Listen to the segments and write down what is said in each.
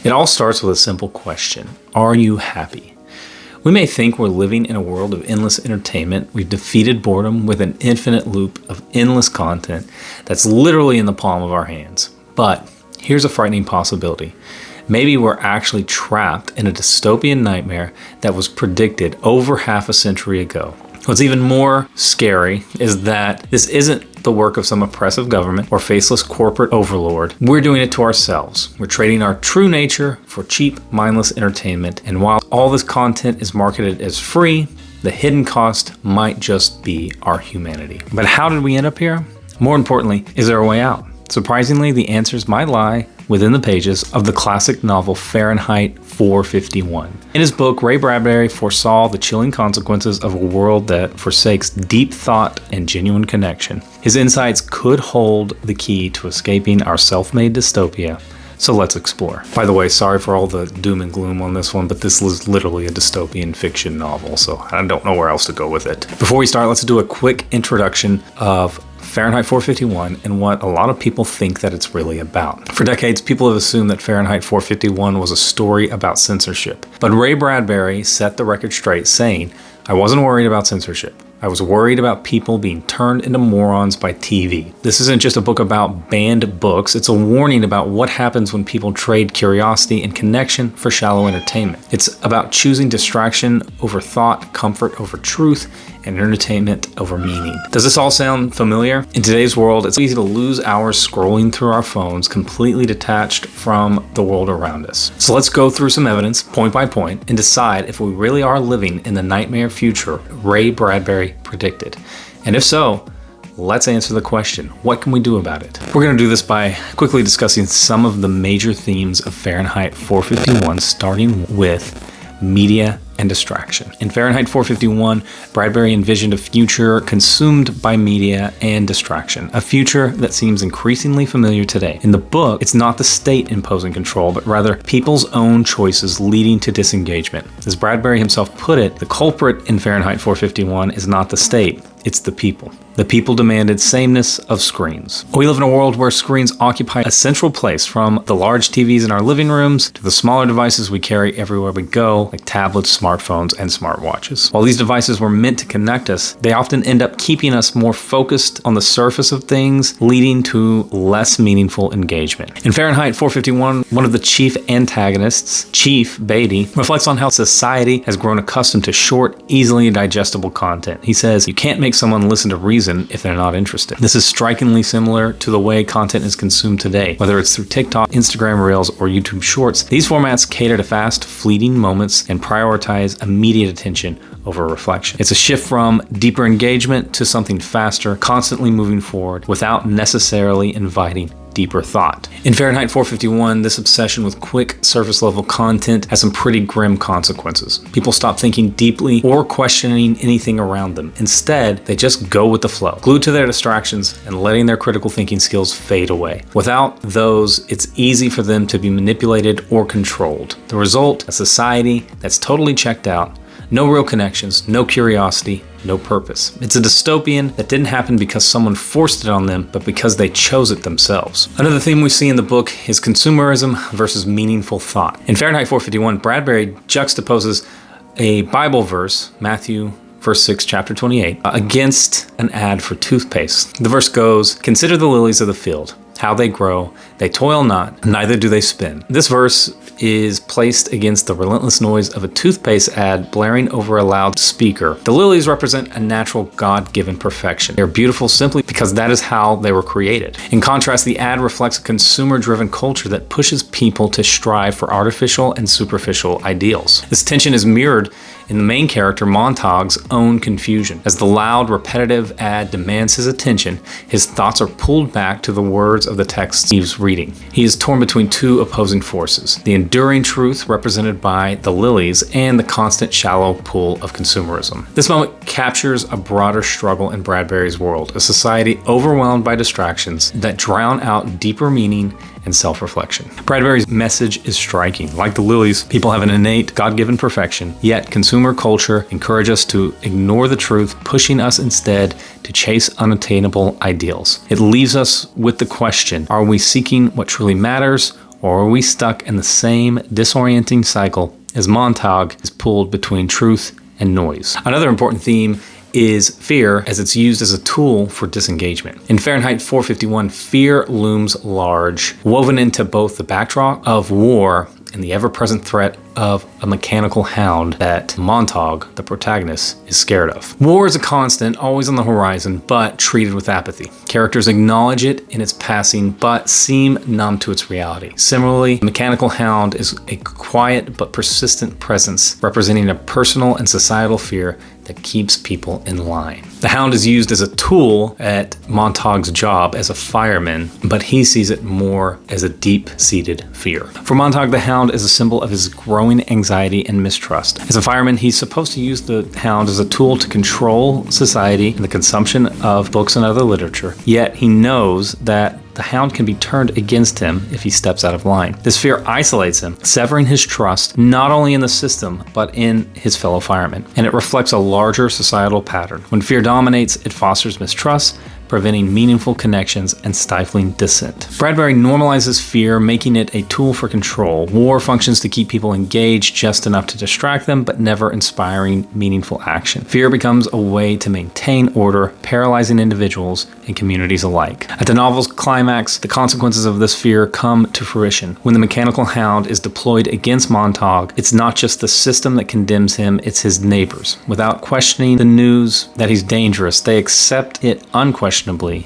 It all starts with a simple question. Are you happy? We may think we're living in a world of endless entertainment. We've defeated boredom with an infinite loop of endless content that's literally in the palm of our hands. But here's a frightening possibility. Maybe we're actually trapped in a dystopian nightmare that was predicted over half a century ago. What's even more scary is that this isn't the work of some oppressive government or faceless corporate overlord. We're doing it to ourselves. We're trading our true nature for cheap, mindless entertainment. And while all this content is marketed as free, the hidden cost might just be our humanity. But how did we end up here? More importantly, is there a way out? Surprisingly, the answers might lie within the pages of the classic novel Fahrenheit 451. In his book, Ray Bradbury foresaw the chilling consequences of a world that forsakes deep thought and genuine connection. His insights could hold the key to escaping our self-made dystopia. So let's explore. By the way, sorry for all the doom and gloom on this one, but this is literally a dystopian fiction novel, so I don't know where else to go with it. Before we start, let's do a quick introduction of Fahrenheit 451 and what a lot of people think that it's really about. For decades, people have assumed that Fahrenheit 451 was a story about censorship. But Ray Bradbury set the record straight, saying, "I wasn't worried about censorship. I was worried about people being turned into morons by TV." This isn't just a book about banned books, it's a warning about what happens when people trade curiosity and connection for shallow entertainment. It's about choosing distraction over thought, comfort over truth, and entertainment over meaning. Does this all sound familiar? In today's world, it's easy to lose hours scrolling through our phones, completely detached from the world around us. So let's go through some evidence, point by point, and decide if we really are living in the nightmare future Ray Bradbury predicted. And if so, let's answer the question, what can we do about it? We're going to do this by quickly discussing some of the major themes of Fahrenheit 451, starting with media and distraction. In Fahrenheit 451, Bradbury envisioned a future consumed by media and distraction, a future that seems increasingly familiar today. In the book, it's not the state imposing control, but rather people's own choices leading to disengagement. As Bradbury himself put it, the culprit in Fahrenheit 451 is not the state, it's the people. The people demanded sameness of screens. We live in a world where screens occupy a central place, from the large TVs in our living rooms to the smaller devices we carry everywhere we go, like tablets, smartphones, and smartwatches. While these devices were meant to connect us, they often end up keeping us more focused on the surface of things, leading to less meaningful engagement. In Fahrenheit 451, one of the chief antagonists, Chief Beatty, reflects on how society has grown accustomed to short, easily digestible content. He says, "You can't make someone listen to reason if they're not interested." This is strikingly similar to the way content is consumed today. Whether it's through TikTok, Instagram Reels, or YouTube Shorts, these formats cater to fast, fleeting moments and prioritize immediate attention over reflection. It's a shift from deeper engagement to something faster, constantly moving forward without necessarily inviting deeper thought. In Fahrenheit 451, this obsession with quick, surface-level content has some pretty grim consequences. People stop thinking deeply or questioning anything around them. Instead, they just go with the flow, glued to their distractions and letting their critical thinking skills fade away. Without those, it's easy for them to be manipulated or controlled. The result, a society that's totally checked out, no real connections, no curiosity, no purpose. It's a dystopian that didn't happen because someone forced it on them, but because they chose it themselves. Another theme we see in the book is consumerism versus meaningful thought. In Fahrenheit 451, Bradbury juxtaposes a Bible verse, Matthew verse 6, chapter 28, against an ad for toothpaste. The verse goes, "Consider the lilies of the field, how they grow. They toil not, neither do they spin." This verse is placed against the relentless noise of a toothpaste ad blaring over a loudspeaker. The lilies represent a natural God-given perfection. They're beautiful simply because that is how they were created. In contrast, the ad reflects a consumer-driven culture that pushes people to strive for artificial and superficial ideals. This tension is mirrored in the main character Montag's own confusion. As the loud, repetitive ad demands his attention, his thoughts are pulled back to the words of the text he's reading. He is torn between two opposing forces, the enduring truth represented by the lilies and the constant shallow pull of consumerism. This moment captures a broader struggle in Bradbury's world, a society overwhelmed by distractions that drown out deeper meaning and self-reflection. Bradbury's message is striking. Like the lilies, people have an innate, God-given perfection, yet consumer culture encourages us to ignore the truth, pushing us instead to chase unattainable ideals. It leaves us with the question, are we seeking what truly matters, Or are we stuck in the same disorienting cycle as Montague is pulled between truth and noise? Another important theme is fear, as it's used as a tool for disengagement. In Fahrenheit 451, fear looms large, woven into both the backdrop of war and the ever-present threat of a mechanical hound that Montague, the protagonist, is scared of. War is a constant, always on the horizon, but treated with apathy. Characters acknowledge it in its passing, but seem numb to its reality. Similarly, the mechanical hound is a quiet but persistent presence, representing a personal and societal fear that keeps people in line. The hound is used as a tool at Montague's job as a fireman, but he sees it more as a deep-seated fear. For Montague, the hound is a symbol of his growing anxiety and mistrust. As a fireman, he's supposed to use the hound as a tool to control society and the consumption of books and other literature, yet he knows that the hound can be turned against him if he steps out of line. This fear isolates him, severing his trust not only in the system, but in his fellow firemen. And it reflects a larger societal pattern. When fear dominates, it fosters mistrust, preventing meaningful connections and stifling dissent. Bradbury normalizes fear, making it a tool for control. War functions to keep people engaged just enough to distract them, but never inspiring meaningful action. Fear becomes a way to maintain order, paralyzing individuals and communities alike. At the novel's climax, the consequences of this fear come to fruition. When the mechanical hound is deployed against Montague, it's not just the system that condemns him, it's his neighbors. Without questioning the news that he's dangerous, they accept it unquestionably.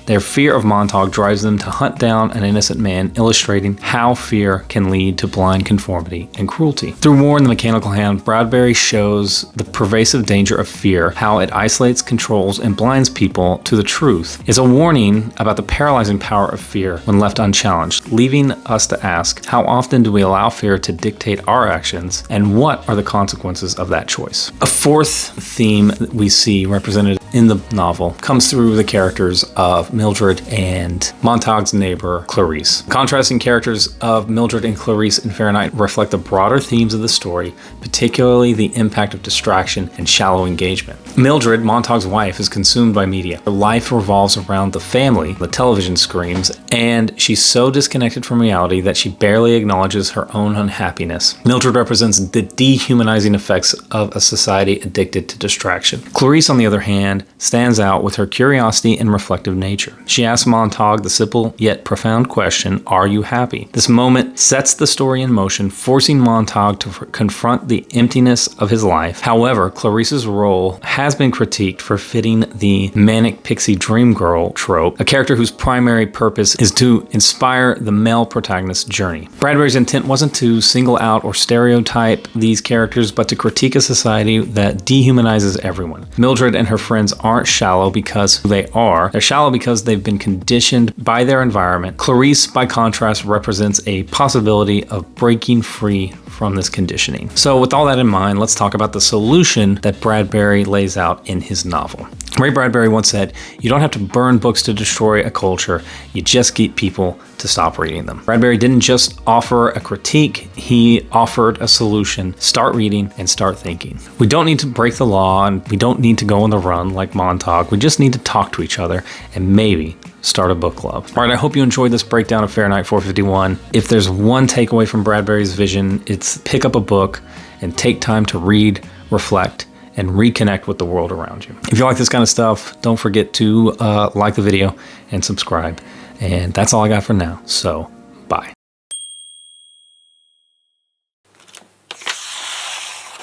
Their fear of Montague drives them to hunt down an innocent man, illustrating how fear can lead to blind conformity and cruelty. Through War and the Mechanical Hound, Bradbury shows the pervasive danger of fear, how it isolates, controls, and blinds people to the truth. It's a warning about the paralyzing power of fear when left unchallenged, leaving us to ask, how often do we allow fear to dictate our actions, and what are the consequences of that choice? A fourth theme that we see represented in the novel comes through the characters of Mildred and Montague's neighbor, Clarice. Contrasting characters of Mildred and Clarice in Fahrenheit reflect the broader themes of the story, particularly the impact of distraction and shallow engagement. Mildred, Montague's wife, is consumed by media. Her life revolves around the family, the television screens, and she's so disconnected from reality that she barely acknowledges her own unhappiness. Mildred represents the dehumanizing effects of a society addicted to distraction. Clarice, on the other hand, stands out with her curiosity and reflective nature. She asks Montague the simple yet profound question, "Are you happy?" This moment sets the story in motion, forcing Montague to confront the emptiness of his life. However, Clarice's role has been critiqued for fitting the manic pixie dream girl trope, a character whose primary purpose is to inspire the male protagonist's journey. Bradbury's intent wasn't to single out or stereotype these characters, but to critique a society that dehumanizes everyone. Mildred and her friends aren't shallow because they are. They're shallow because they've been conditioned by their environment. Clarice, by contrast, represents a possibility of breaking free from this conditioning. So with all that in mind, let's talk about the solution that Bradbury lays out in his novel. Ray Bradbury once said, "You don't have to burn books to destroy a culture, you just get people to stop reading them." Bradbury didn't just offer a critique, he offered a solution. Start reading and start thinking. We don't need to break the law and we don't need to go on the run like Montague. We just need to talk to each other and maybe start a book club. All right, I hope you enjoyed this breakdown of Fahrenheit 451. If there's one takeaway from Bradbury's vision, it's pick up a book and take time to read, reflect, and reconnect with the world around you. If you like this kind of stuff, don't forget to like the video and subscribe. And that's all I got for now. So